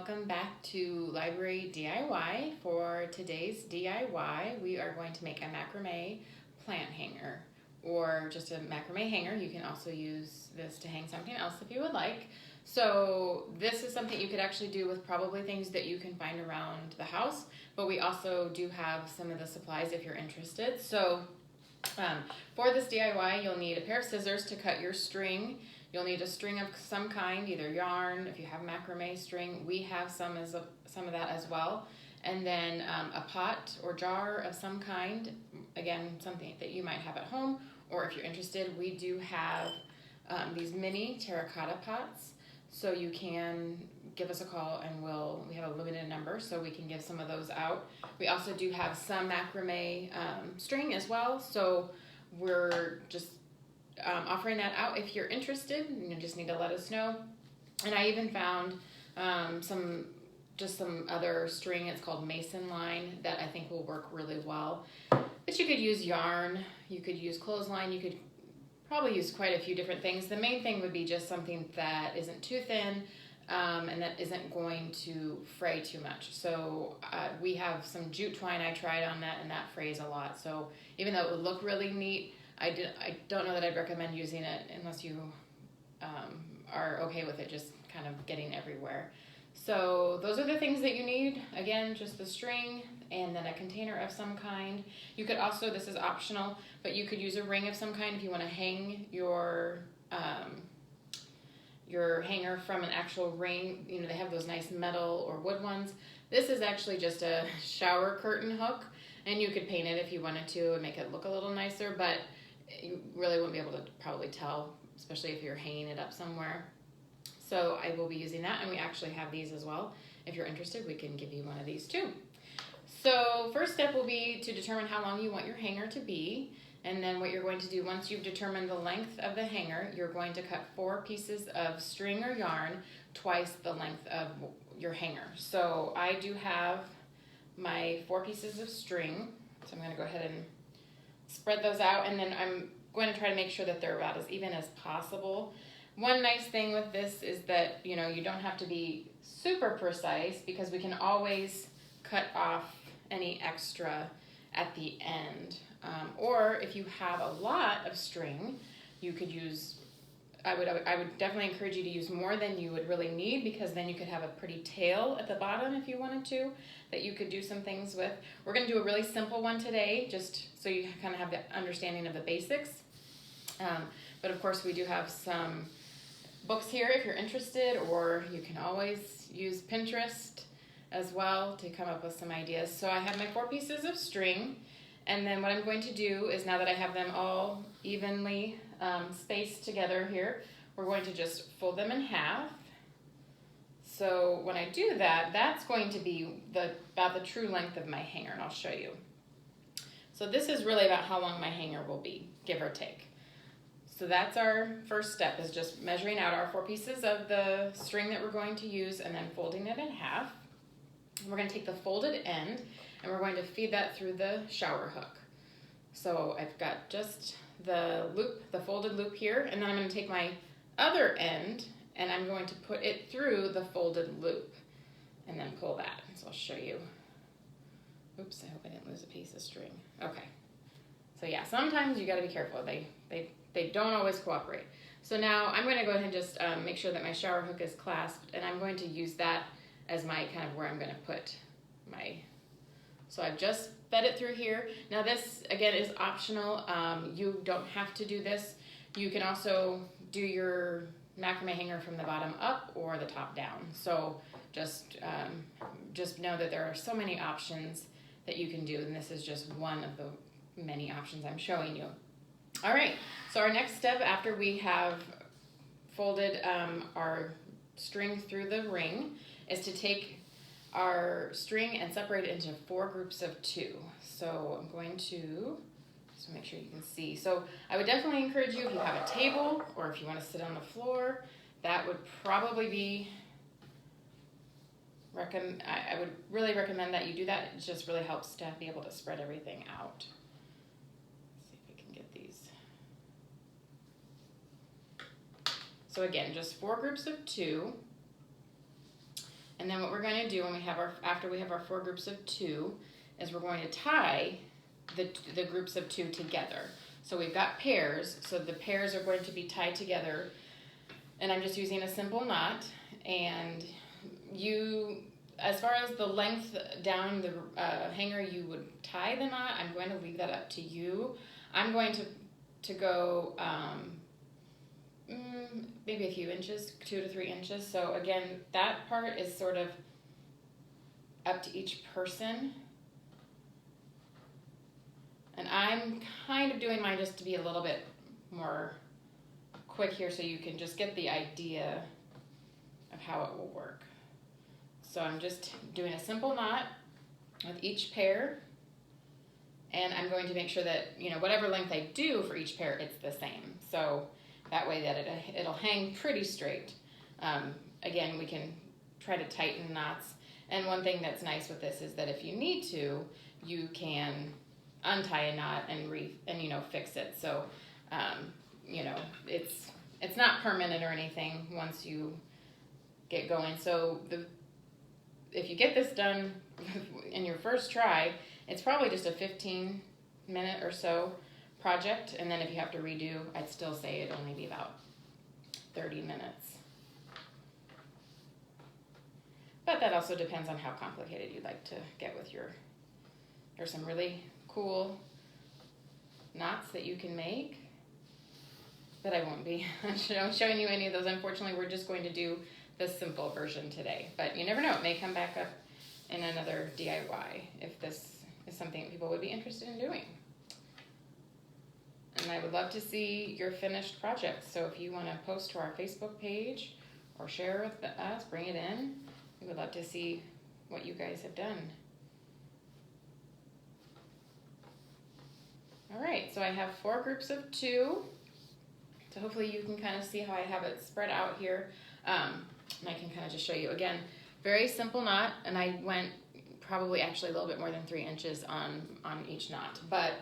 welcome back to Library DIY. For today's DIY, we are going to make a macrame plant hanger, or just a macrame hanger. You can also use this to hang something else if you would like. So this is something you could actually do with probably things that you can find around the house, but we also do have some of the supplies if you're interested. So for this DIY, you'll need a pair of scissors to cut your string. You'll need a string of some kind, either yarn. If you have macrame string, we have some of that as well. And then a pot or jar of some kind, again, something that you might have at home, or if you're interested, we do have these mini terracotta pots. So you can give us a call and we have a limited number, so we can give some of those out. We also do have some macrame string as well, so we're just offering that out if you're interested. You just need to let us know. And I even found some other string. It's called mason line that I think will work really well. But you could use yarn, you could use clothesline, you could probably use quite a few different things. The main thing would be just something that isn't too thin and that isn't going to fray too much. So we have some jute twine I tried on that, and that frays a lot. So even though it would look really neat, I don't know that I'd recommend using it unless you are okay with it just kind of getting everywhere. So those are the things that you need. Again, just the string and then a container of some kind. You could also, this is optional, but you could use a ring of some kind if you want to hang your hanger from an actual ring. You know, they have those nice metal or wood ones. This is actually just a shower curtain hook, and you could paint it if you wanted to and make it look a little nicer, but you really wouldn't be able to probably tell, especially if you're hanging it up somewhere. So I will be using that, and we actually have these as well. If you're interested, we can give you one of these too. So first step will be to determine how long you want your hanger to be, and then what you're going to do once you've determined the length of the hanger, you're going to cut 4 pieces of string or yarn, twice the length of your hanger. So I do have my 4 pieces of string, so I'm going to go ahead and spread those out, and then I'm going to try to make sure that they're about as even as possible. One nice thing with this is that, you know, you don't have to be super precise, because we can always cut off any extra at the end. Or if you have a lot of string, you could use, I would definitely encourage you to use more than you would really need, because then you could have a pretty tail at the bottom if you wanted to, that you could do some things with. We're going to do a really simple one today, just so you kind of have the understanding of the basics. But of course we do have some books here if you're interested, or you can always use Pinterest as well to come up with some ideas. So I have my 4 pieces of string, and then what I'm going to do is, now that I have them all evenly spaced together here, we're going to just fold them in half. So when I do that, that's going to be about the true length of my hanger, and I'll show you. So this is really about how long my hanger will be, give or take. So that's our first step, is just measuring out our 4 pieces of the string that we're going to use and then folding it in half. We're going to take the folded end and we're going to feed that through the shower hook. So I've got just the loop, the folded loop here, and then I'm going to take my other end and I'm going to put it through the folded loop and then pull that. So I'll show you. Oops, I hope I didn't lose a piece of string. Okay. So yeah, sometimes you got to be careful. They don't always cooperate. So now I'm going to go ahead and just make sure that my shower hook is clasped, and I'm going to use that as my kind of where I'm going to put my, so I've just fed it through here. Now this again is optional. You don't have to do this. You can also do your macrame hanger from the bottom up or the top down. So just know that there are so many options that you can do, and this is just one of the many options I'm showing you. All right, so our next step after we have folded our string through the ring is to take our string and separate it into 4 groups of 2. So I'm going to just make sure you can see. So I would definitely encourage you, if you have a table or if you want to sit on the floor, that would probably be, I would really recommend that you do that. It just really helps to be able to spread everything out. So again, just 4 groups of 2. And then what we're going to do when after we have our 4 groups of 2 is we're going to tie the groups of 2 together. So we've got pairs, so the pairs are going to be tied together, and I'm just using a simple knot. And as far as the length down the hanger you would tie the knot, I'm going to leave that up to you. I'm going to go maybe a few inches, 2 to 3 inches. So again, that part is sort of up to each person. And I'm kind of doing mine just to be a little bit more quick here so you can just get the idea of how it will work. So I'm just doing a simple knot with each pair, and I'm going to make sure that, whatever length I do for each pair, it's the same. So that way that it'll hang pretty straight. Again, we can try to tighten knots. And one thing that's nice with this is that if you need to, you can untie a knot and fix it. So, it's not permanent or anything once you get going. So if you get this done in your first try, it's probably just a 15-minute or so project. And then if you have to redo, I'd still say it'd only be about 30 minutes. But that also depends on how complicated you'd like to get with there's some really cool knots that you can make, but I won't be showing you any of those. Unfortunately, we're just going to do the simple version today, but you never know, it may come back up in another DIY if this is something people would be interested in doing. And I would love to see your finished projects, so if you want to post to our Facebook page or share with us, bring it in. We would love to see what you guys have done. All right, so I have 4 groups of 2. So hopefully you can kind of see how I have it spread out here. And I can kind of just show you again, very simple knot, and I went probably actually a little bit more than 3 inches on each knot. But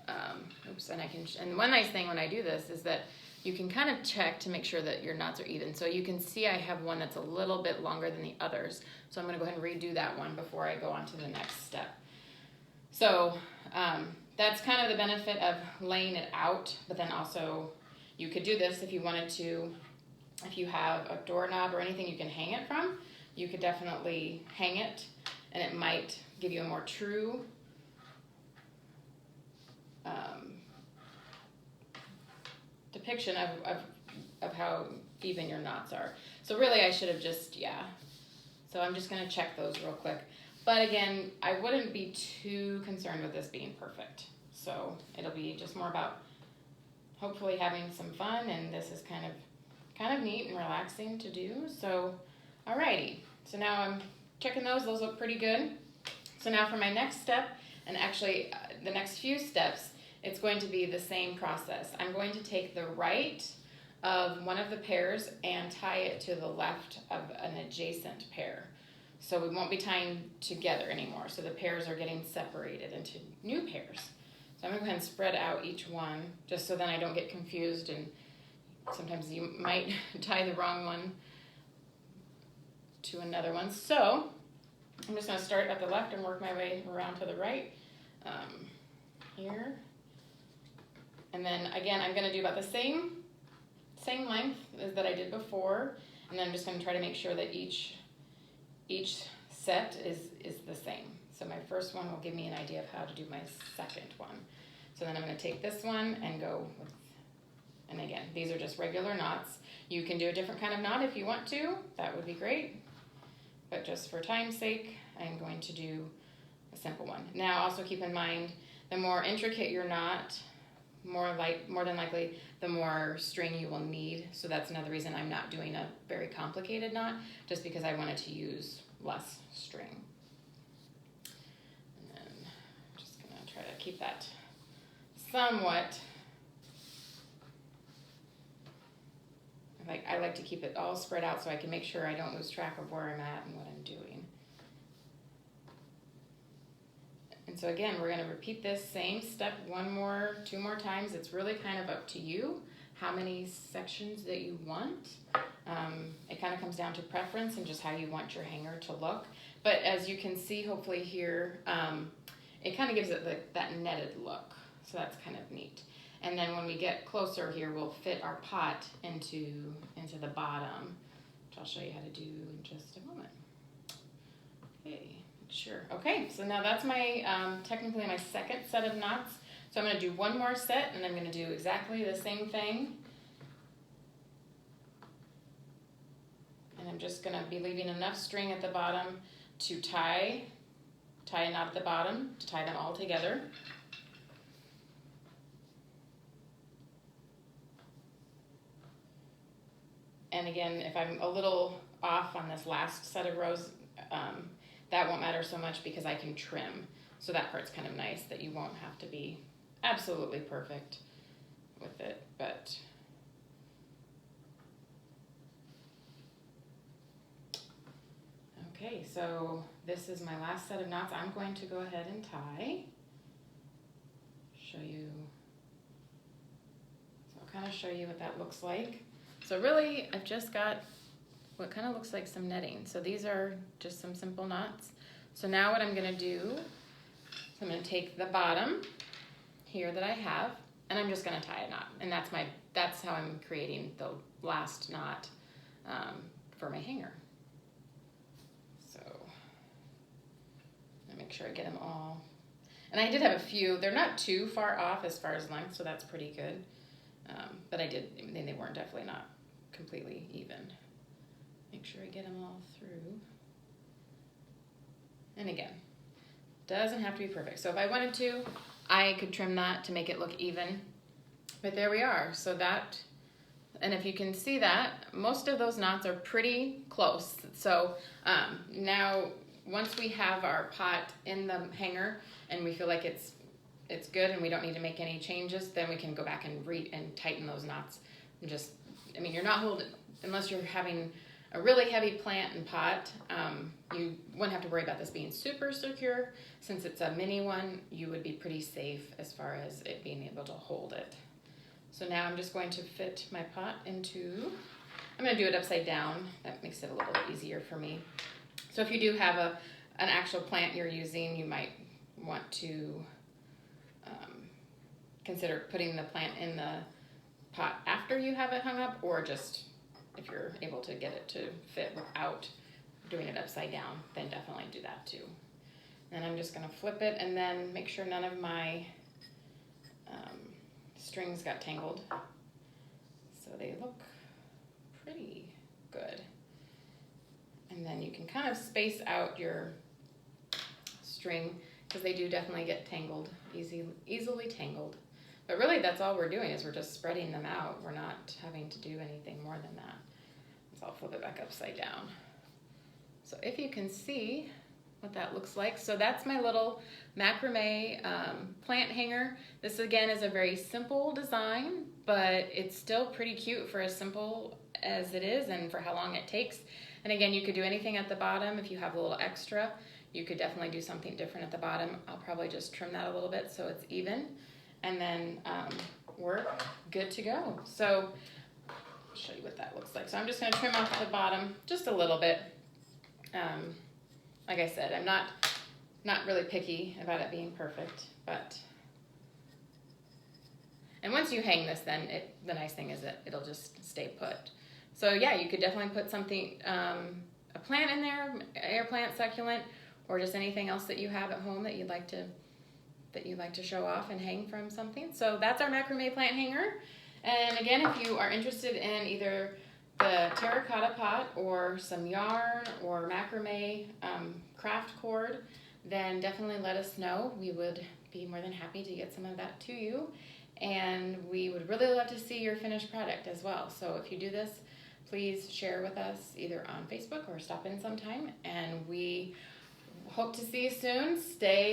and one nice thing when I do this is that you can kind of check to make sure that your knots are even. So you can see I have one that's a little bit longer than the others. So I'm going to go ahead and redo that one before I go on to the next step. So that's kind of the benefit of laying it out, but then also you could do this if you wanted to. If you have a doorknob or anything you can hang it from, you could definitely hang it, and it might give you a more true depiction of how even your knots are. So really I should have just, So I'm just going to check those real quick. But again, I wouldn't be too concerned with this being perfect. So it'll be just more about hopefully having some fun, and this is kind of neat and relaxing to do. So, alrighty. So now I'm checking those look pretty good. So now for my next step, and actually the next few steps, it's going to be the same process. I'm going to take the right of one of the pairs and tie it to the left of an adjacent pair. So we won't be tying together anymore. So the pairs are getting separated into new pairs. So I'm going to go ahead and spread out each one just so then I don't get confused, and sometimes you might tie the wrong one to another one. So I'm just going to start at the left and work my way around to the right here. And then again, I'm going to do about the same length as that I did before, and then I'm just going to try to make sure that each set is the same. So my first one will give me an idea of how to do my second one. So then I'm going to take this one and go with, and again, these are just regular knots. You can do a different kind of knot if you want to. That would be great. But just for time's sake, I'm going to do a simple one. Now also keep in mind, the more intricate your knot, more than likely, the more string you will need. So that's another reason I'm not doing a very complicated knot, just because I wanted to use less string. And then I'm just going to try to keep that somewhat. I like to keep it all spread out so I can make sure I don't lose track of where I'm at and what I'm doing. And so again, we're going to repeat this same step two more times. It's really kind of up to you how many sections that you want. It kind of comes down to preference and just how you want your hanger to look. But as you can see, hopefully here, it kind of gives it that netted look. So that's kind of neat. And then when we get closer here, we'll fit our pot into the bottom, which I'll show you how to do in just a moment. Okay, sure. Okay, so now that's my, technically my second set of knots. So I'm going to do one more set, and I'm going to do exactly the same thing. And I'm just going to be leaving enough string at the bottom to tie a knot at the bottom, to tie them all together. And again, if I'm a little off on this last set of rows, that won't matter so much because I can trim. So that part's kind of nice that you won't have to be absolutely perfect with it, but okay, so this is my last set of knots. I'm going to go ahead and tie. Show you. So I'll kind of show you what that looks like. So really, I've just got what kind of looks like some netting. So these are just some simple knots. So now what I'm going to do, I'm going to take the bottom here that I have, and I'm just going to tie a knot. And that's how I'm creating the last knot for my hanger. So I make sure I get them all. And I did have a few. They're not too far off as far as length, so that's pretty good. But they weren't definitely not completely even. Make sure I get them all through. And again, doesn't have to be perfect. So if I wanted to, I could trim that to make it look even. But there we are. So that, and if you can see that, most of those knots are pretty close. So now, once we have our pot in the hanger and we feel like it's good and we don't need to make any changes, then we can go back and tighten those knots. And just, I mean, you're not holding, unless you're having a really heavy plant and pot, you wouldn't have to worry about this being super secure. Since it's a mini one, you would be pretty safe as far as it being able to hold it. So now I'm just going to fit my pot into, I'm going to do it upside down. That makes it a little bit easier for me. So if you do have an actual plant you're using, you might want to consider putting the plant in the pot after you have it hung up, or just if you're able to get it to fit without doing it upside down, then definitely do that too. And I'm just going to flip it and then make sure none of my strings got tangled. So they look pretty good. And then you can kind of space out your string because they do definitely get tangled, easily tangled. But really that's all we're doing is we're just spreading them out. We're not having to do anything more than that. So I'll flip it back upside down. So if you can see what that looks like. So that's my little macrame plant hanger. This again is a very simple design, but it's still pretty cute for as simple as it is and for how long it takes. And again, you could do anything at the bottom. If you have a little extra, you could definitely do something different at the bottom. I'll probably just trim that a little bit so it's even. And then we're good to go. So I'll show you what that looks like. So I'm just going to trim off the bottom just a little bit. Like I said, I'm not really picky about it being perfect, but and once you hang this, then the nice thing is that it'll just stay put. So yeah, you could definitely put something, a plant in there, air plant, succulent, or just anything else that you have at home that you'd like to show off and hang from something. So that's our macrame plant hanger. And again, if you are interested in either the terracotta pot or some yarn or macrame craft cord, then definitely let us know. We would be more than happy to get some of that to you. And we would really love to see your finished product as well. So if you do this, please share with us either on Facebook or stop in sometime. And we hope to see you soon. Stay